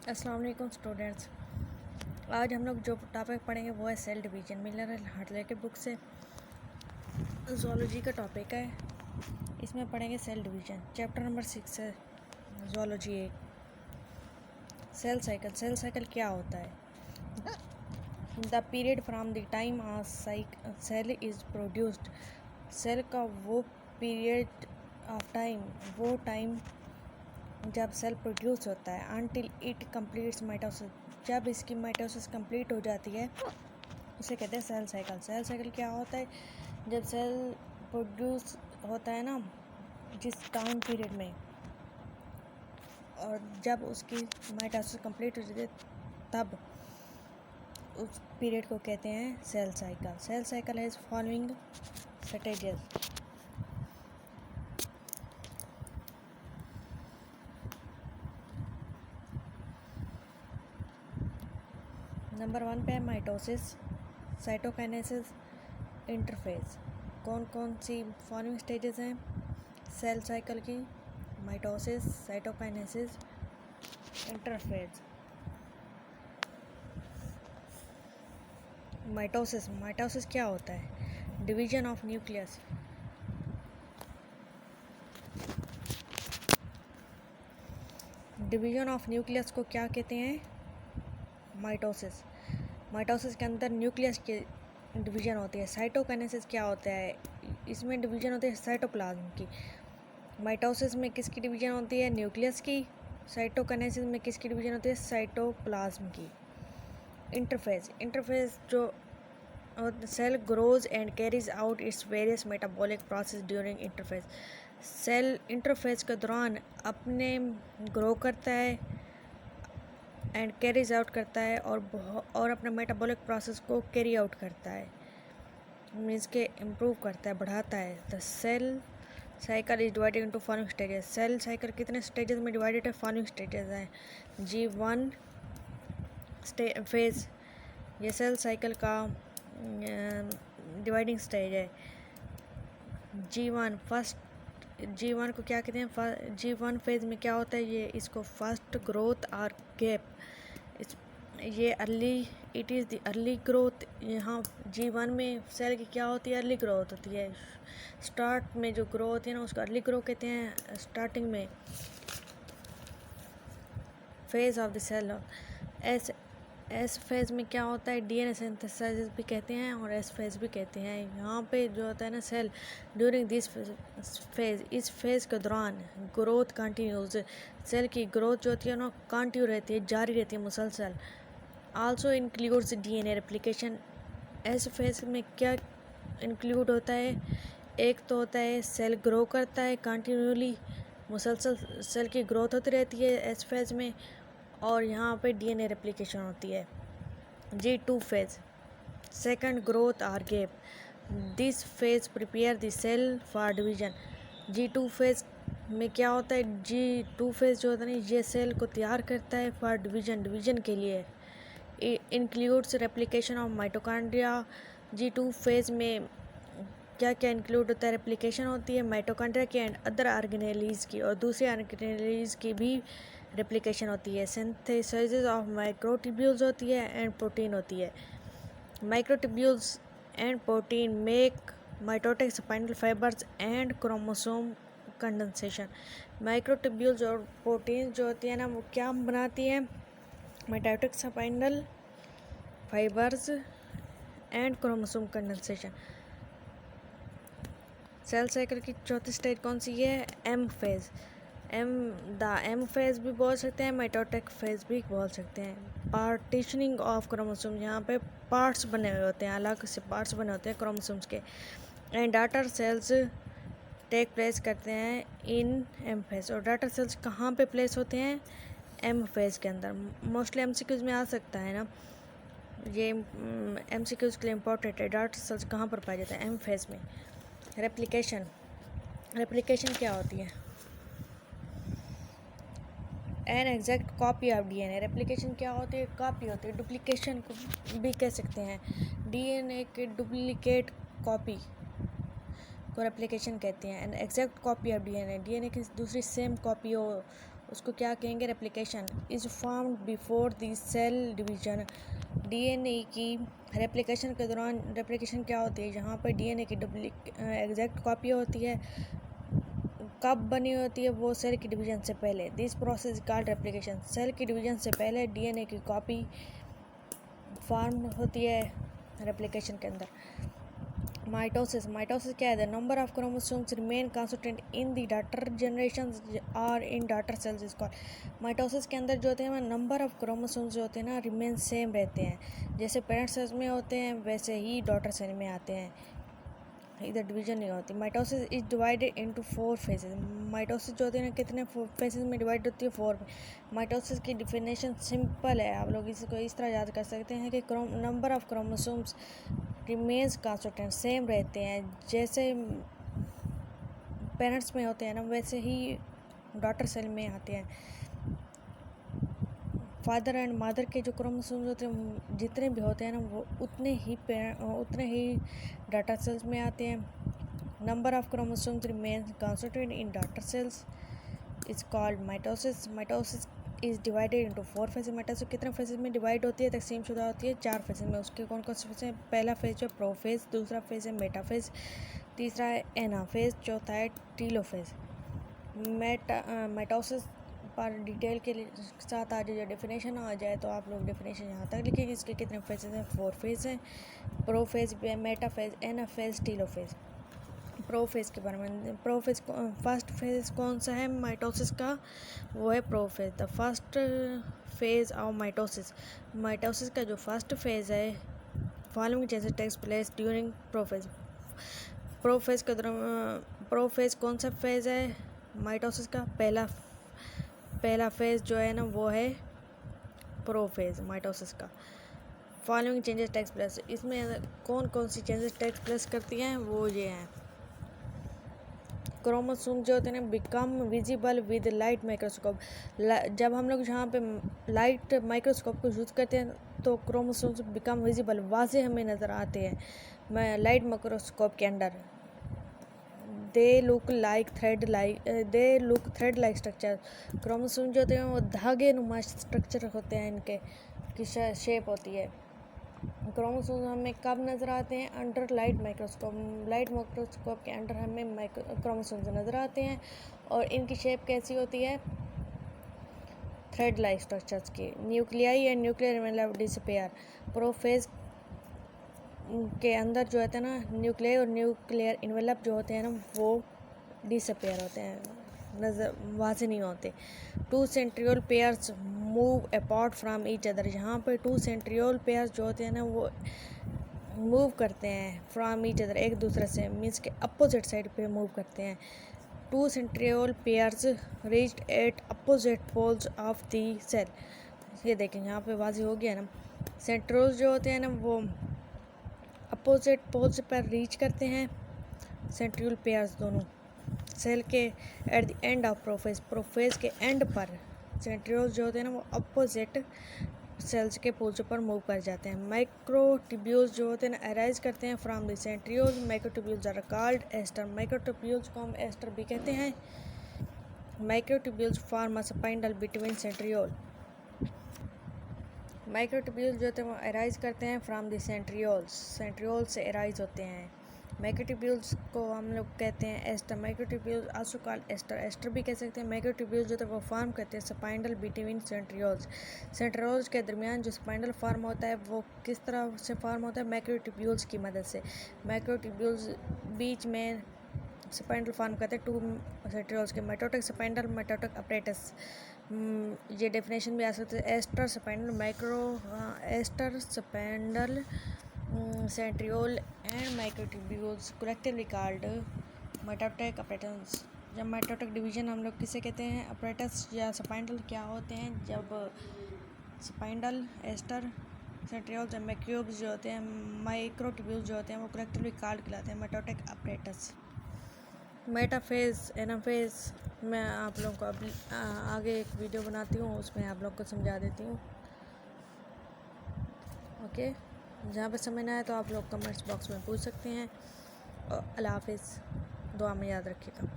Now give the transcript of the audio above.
अस्सलाम वालेकुम स्टूडेंट्स। आज हम लोग जो टॉपिक पढ़ेंगे वो है cell division. Miller and Hartley की बुक से ज़ूलॉजी का टॉपिक है। इसमें पढ़ेंगे सेल डिवीजन। चैप्टर नंबर 6 है zoology 1। Cell cycle. Cell cycle क्या होता है? The period from the time a cell is produced. Cell का वो पीरियड ऑफ टाइम, वो टाइम जब सेल प्रोड्यूस होता है, अनटिल इट कंप्लीट्स माइटोसिस, जब इसकी माइटोसिस कंप्लीट हो जाती है उसे कहते हैं सेल साइकिल। सेल साइकिल क्या होता है? जब सेल प्रोड्यूस होता है ना जिस टाइम पीरियड में, और जब उसकी माइटोसिस कंप्लीट हो जाती है तब उस पीरियड को कहते हैं cell cycle. Cell cycle has following stages. Number 1 पे है माइटोसिस, साइटोकाइनेसिस, इंटरफेज। कौन कौन सी फॉलोइंग स्टेजेस हैं सेल साइकिल की? Mitosis, cytokinesis, interphase. Mitosis. Mitosis क्या होता है? Division of nucleus. Division of nucleus को क्या कहते हैं? माइटोसिस। माइटोसिस के अंदर न्यूक्लियस की डिवीजन होती है। साइटोकाइनेसिस क्या होता है? इसमें डिवीजन होती है साइटोप्लाज्म की। माइटोसिस में किसकी डिवीजन होती है? न्यूक्लियस की। साइटोकाइनेसिस में किसकी डिवीजन होती है? साइटोप्लाज्म की। इंटरफेज। इंटरफेज जो cell grows and carries out its various metabolic process during interphase. Cell interphase के दौरान अपने ग्रो करता है एंड कैरीज आउट करता है और अपने मेटाबॉलिक प्रोसेस को कैरी आउट करता है, मीन्स के इम्प्रूव करता है, बढ़ाता है। The cell cycle is divided into following stages. Cell cycle कितने स्टेजेस में डिवाइडेड है? फॉलोइंग स्टेजेस हैं। G1 फेज, ये सेल साइकिल का डिवाइडिंग स्टेज है। G1 को क्या कहते हैं? G1 फेज में क्या होता है? ये इसको फर्स्ट ग्रोथ और गैप, ये it is the early growth. यहाँ G1 में सेल की क्या होती है? अर्ली ग्रोथ होती है। स्टार्ट में जो ग्रो होती है ना उसको अर्ली ग्रो कहते हैं। स्टार्टिंग में phase of the cell. S phase में क्या होता है? डीएनए सिंथेसाइज भी कहते हैं और एस फेज भी कहते हैं। यहाँ पे जो होता है ना सेल ड्यूरिंग दिस फेज, इस फेज के दौरान ग्रोथ कंटिन्यूज, सेल की ग्रोथ जो होती है ना कंटिन्यू रहती है, जारी रहती है मुसलसल। Also includes DNA replication. S phase में क्या इंक्लूड होता है? एक तो होता है सेल ग्रो करता है कंटिन्यूली, मुसलसल सेल की ग्रोथ होती रहती है एस फेज में, और यहाँ पे डीएनए रेप्लिकेशन होती है। G2 फेज, सेकंड ग्रोथ और gap. This phase prepare the cell for division. G2 phase में क्या होता है? G2 फेज जो होता है ना ये सेल को तैयार करता है फॉर डिवीजन के लिए। Includes replication of mitochondria. G2 phase में क्या क्या इंक्लूड होता है? रेप्लिकेशन होती है माइटोकॉन्ड्रिया की एंड अदर ऑर्गेनेलीज की, और दूसरे ऑर्गेनेलीज की भी रेप्लिकेशन होती है। सिंथेसिस ऑफ माइक्रोट्यूब्यूल्स होती है एंड प्रोटीन होती है। Microtubules and protein make mitotic spinal fibres and chromosome condensation. Microtubules और प्रोटीन जो होती है ना वो क्या बनाती है? Mitotic spinal fibres and chromosome condensation. Cell cycle की चौथी स्टेज कौन सी है? M phase. एम फेज भी बोल सकते हैं, माइटोटिक फेज भी बोल सकते हैं। पार्टीशनिंग ऑफ क्रोमोसोम, यहाँ पे पार्ट्स बने हुए होते हैं, अलग से पार्ट्स बने होते हैं क्रोमोसोम्स के। And daughter cells take place करते हैं इन एम फेज। और डाटर सेल्स कहाँ पे प्लेस होते हैं? एम फेज के अंदर। मोस्टली एमसीक्यूज में आ सकता है ना ये, एमसीक्यूज के लिए इम्पोर्टेंट है। डाटर सेल्स कहाँ पर पाए जाते हैं? एम फेज में। रेप्लिकेशन क्या होती है? N exact copy of DNA. Replication क्या होती है? कॉपी होती है। डुप्लीकेशन को भी कह सकते हैं। डीएनए के डुप्लीकेट कॉपी को रेप्लिकेशन कहते हैं। An exact copy of DNA, DNA की दूसरी सेम कॉपी हो उसको क्या कहेंगे, replication. Is form before the cell division. DNA की रेप्लिकेशन के दौरान, रेप्लिकेशन क्या होती है, जहाँ पर डीएनए की एग्जैक्ट कॉपी होती है, कब बनी होती है, वो सेल की डिवीजन से पहले। This process called replication. Cell की डिवीजन से पहले डीएनए की कॉपी फॉर्म होती है रेप्लिकेशन के अंदर। माइटोसिस, माइटोसिस क्या है, the number of chromosomes remain constant in the daughter generation और in daughter cells is called. Mitosis के अंदर जो होते हैं नंबर ऑफ क्रोमोसोम्स जो होते हैं ना रिमेन सेम रहते हैं, जैसे पेरेंट सेल्स में होते हैं वैसे ही डॉटर सेल में आते हैं, इधर डिवीजन नहीं होती। Mitosis is divided into 4 phases. Mitosis जो होती है ना कितने फेजेस में डिवाइड होती है, 4 में। माइटोसिस की डिफिनेशन सिंपल है, आप लोग इसको इस तरह याद कर सकते हैं कि number of chromosomes remains constant, same रहते हैं, जैसे पेरेंट्स में होते हैं ना वैसे ही डॉटर सेल में आते हैं। फादर एंड मदर के जो क्रोमोसोम्स होते हैं जितने भी होते हैं ना वो उतने ही डाटा सेल्स में आते हैं। Number of chromosomes remains constant in daughter cells is called mitosis. Mitosis is divided into 4 phases. Mitosis कितने फेजेस में डिवाइड होती है, तकसीम शुदा होती है 4 फेजेस में। उसके कौन कौन से फेज हैं, पहला फेज जो प्रोफेज, दूसरा फेज है मेटाफेज, तीसरा है एनाफेज, चौथा है टीलोफेज। माइटोसिस पर डिटेल के साथ आज जो डेफिनेशन आ जाए तो आप लोग डेफिनेशन यहाँ तक लिखेंगे। इसके कितने फेजेस हैं, 4 फेज हैं, prophase, metaphase, anaphase, telophase. Prophase के बारे में, प्रोफेज फर्स्ट फेज कौन सा है माइटोसिस का, वो है prophase. The first phase of mitosis, mitosis का जो फर्स्ट फेज है, following changes takes place during prophase. Prophase के दौरान, प्रोफेज कौन सा फेज है माइटोसिस का, पहला फेज जो है ना वो है प्रोफेज माइटोसिस का। फॉलोइंग चेंजेस टेक्स प्लेस, इसमें कौन कौन सी चेंजेस टेक्स प्लेस करती हैं, वो ये हैं। क्रोमोसोम जो होते हैं ना become visible with light microscope. जब हम लोग जहाँ पे लाइट माइक्रोस्कोप को यूज़ करते हैं तो क्रोमोसोम्स बिकम विजिबल, वाज़े हमें नज़र आते हैं लाइट माइक्रोस्कोप के अंदर। They look thread like structure. Chromosome जो होते हैं वो धागे नुमा स्ट्रक्चर होते हैं, इनके की शेप होती है। क्रोमोसोम हमें कब नज़र आते हैं, under light microscope. Light microscope के अंडर हमें क्रोमोसोम्स नज़र आते हैं और इनकी शेप कैसी होती है, थ्रेड लाइक स्ट्रक्चर्स की। Nuclei and nuclear envelope disappear. Prophase के अंदर जो होता है ना न्यूक्लियाई और न्यूक्लियर इनवेलप जो होते हैं ना वो डिसअपियर होते हैं, नज़र वाज़े नहीं होते। 2 centriole pairs move apart from each other. यहाँ पर 2 सेंट्रियोल पेयर्स जो होते हैं ना वो मूव करते हैं फ्राम ईच अदर, एक दूसरे से, मीन्स के अपोजिट साइड पे मूव करते हैं। 2 centriole pairs reached at opposite poles of the cell. ये देखें यहाँ पे वाज़े हो गया ना, सेंट्रियोल जो होते हैं ना वो अपोजिट पोल्स पर रीच करते हैं, सेंट्रियोल पेयर्स दोनों सेल के at the end of prophase. Prophase के एंड पर सेंट्रियोल्स जो होते हैं ना वो अपोजिट सेल्स के पोल्स पर मूव कर जाते हैं। माइक्रोट्यूब्यूल्स जो होते हैं ना अराइज करते हैं from the centrioles. Microtubules are called aster. Microtubules को हम एस्टर भी कहते हैं। Microtubules form a spindle between centriole. Microtubules जो होते हैं वो अराइज करते हैं फ्रॉम द सेंट्रियोल्स, सेंट्रियोल से अराइज होते हैं। माइक्रोट्यूब्यूल्स को हम लोग कहते हैं aster. Microtubules also called aster, aster भी कह सकते हैं। माइक्रोट्यूब्यूल्स जो है वो फॉर्म करते हैं स्पाइंडल बिटवीन सेंट्रियोल्स। सेंट्रियोल्स के दरमियान जो स्पाइंडल फॉर्म होता है वो किस तरह से फॉर्म होता है, माइक्रोट्यूब्यूल्स की मदद से। माइक्रोट्यूब्यूल्स बीच में स्पाइंडल फॉर्म करते हैं 2 सेंट्रियोल्स के। माइटोटिक स्पाइंडल, माइटोटिक अपरेटस, ये डेफिनेशन भी आ सकते हैं। Aster spindle aster spindle centriole and microtubules collectively called mitotic apparatus. जब माइटोटिक डिवीजन हम लोग किसे कहते हैं, अपरेटस या स्पाइंडल क्या होते हैं, जब स्पाइंडल, एस्टर, सेंट्रियोल्स और माइक्रोट्यूब्यूल्स जो होते हैं, माइक्रोट्यूब्यूल्स जो होते हैं वो कलेक्टिवली कॉल्ड कहलाते हैं माइटोटिक अपरेटस। मेटाफेज, एनाफेज मैं आप लोगों को अभी आगे एक वीडियो बनाती हूँ, उसमें आप लोग को समझा देती हूँ। ओके, जहाँ पे समझ ना आए तो आप लोग कमेंट्स बॉक्स में पूछ सकते हैं। अल्लाह हाफिज़, दुआ में याद रखिएगा।